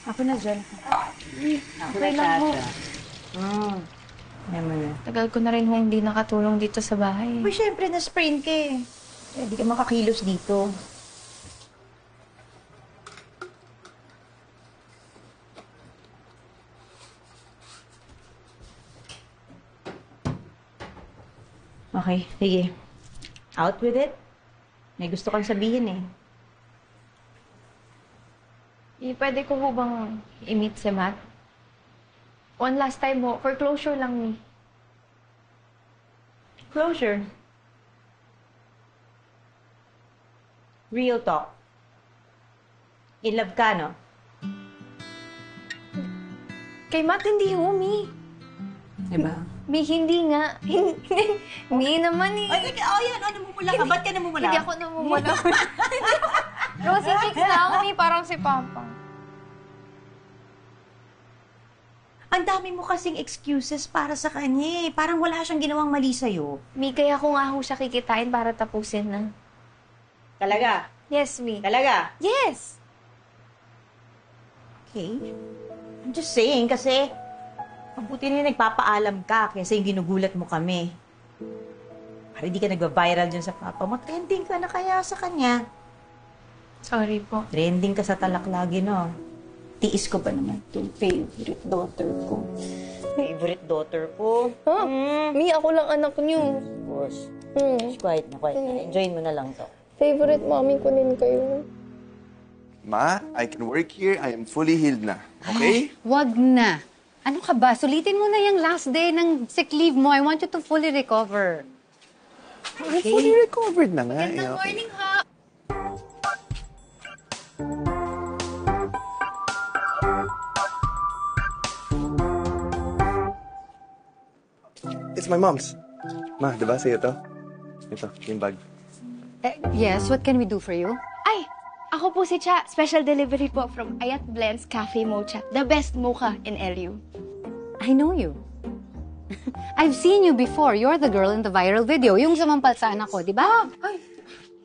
Ako na dyan. Okay lang ho. Naman na. Tagal ko na rin ho hindi nakatulong dito sa bahay. Uy, syempre na-sprain ka eh. Hindi ka makakilos dito. Okay, sige. Out with it. May gusto kang sabihin eh. Pwede ko ho bang i-meet si Matt? One last time ho, for closure lang ni. Closure. Real talk. In love ka, no? Kay Matt, hindi ho, Mi. Diba? Mi, hindi nga. Mi naman eh. Ay, yan. Ano namumula ka? Ba't ka namumula? Hindi ako namumula. Rosy chicks na ako, Mi. Parang si Papa. Ang dami mo kasing excuses para sa kanya eh. Parang wala siyang ginawang mali sa'yo. Mi, kaya ko nga ho siya kikitain para tapusin na. Talaga? Yes, Mi. Talaga? Yes! Okay. I'm just saying kasi mabuti na nagpapaalam ka kaysa yung ginugulat mo kami. Para hindi ka nagba-viral dyan sa papa mo. Trending ka na kaya sa kanya. Sorry po. Trending ka sa talak lagi, no? Tiis ko ba naman itong favorite daughter ko? Favorite daughter ko? Huh? Mi, ako lang anak niyo. Of course. Quiet na, quiet na. Enjoyin mo na lang to. Favorite mommy ko din kayo. Ma, I can work here. I am fully healed na. Okay? Wag na. Ano ka ba? Sulitin mo na yung last day ng sick leave mo. I want you to fully recover. I'm fully recovered na nga. Good morning, ha? It's my mom's. Ma, di ba sa'yo to? Ito, yung bag. Yes, what can we do for you? Ay! Ako po si Cha. Special delivery po from Ayat Blends Cafe Mocha. The best mocha in LU. I know you. I've seen you before. You're the girl in the viral video. Yung sumampal sa anak ko, di ba? Ay!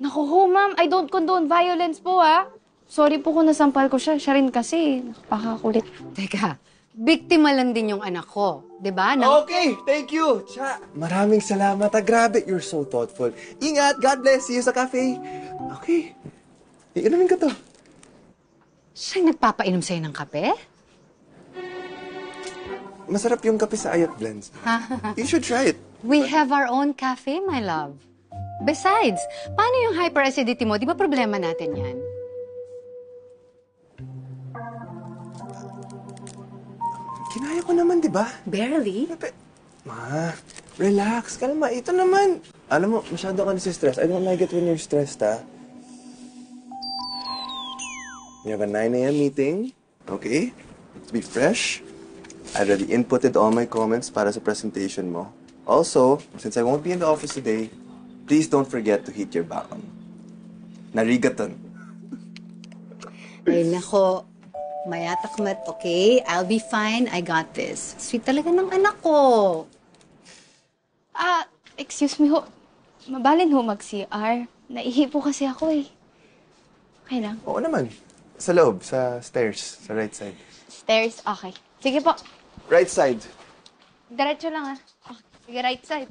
Naku ho, ma'am. I don't condone violence po, ha? Sorry po kung nasampal ko siya. Siya rin kasi. Napakakulit. Teka, biktima lang din yung anak ko. Di ba? Okay, thank you. Cha, maraming salamat. Grabe, you're so thoughtful. Ingat, God bless. See you sa cafe. Okay. Iinumin ka to. Siyang nagpapainom sa'yo ng kape? Masarap yung kape sa Ayat Blends. You should try it. We have our own cafe, my love. Besides, paano yung hyperacidity mo? Di ba problema natin yan? Kinaya ko naman, di ba? Barely. Ma, relax. Kalma. Ito naman. Alam mo, masyado ka stress. I don't like it when you're stressed, ha? We have a 9 a.m. meeting. Okay? Be fresh. I already inputted all my comments para sa presentation mo. Also, since I won't be in the office today, please don't forget to heat your baon. Narigaton. Ay, nako. Mayatakmat, okay? I'll be fine. I got this. Sweet talaga ng anak ko. Excuse me ho. Mabalin ho mag-CR. Naihi po kasi ako eh. Okay lang. Oo naman. Sa loob, sa stairs, sa right side. Stairs, okay. Sige po. Right side. Diretso lang ah. Oh, sige, right side.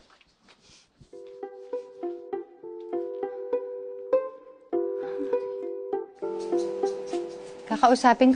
Kakausapin ko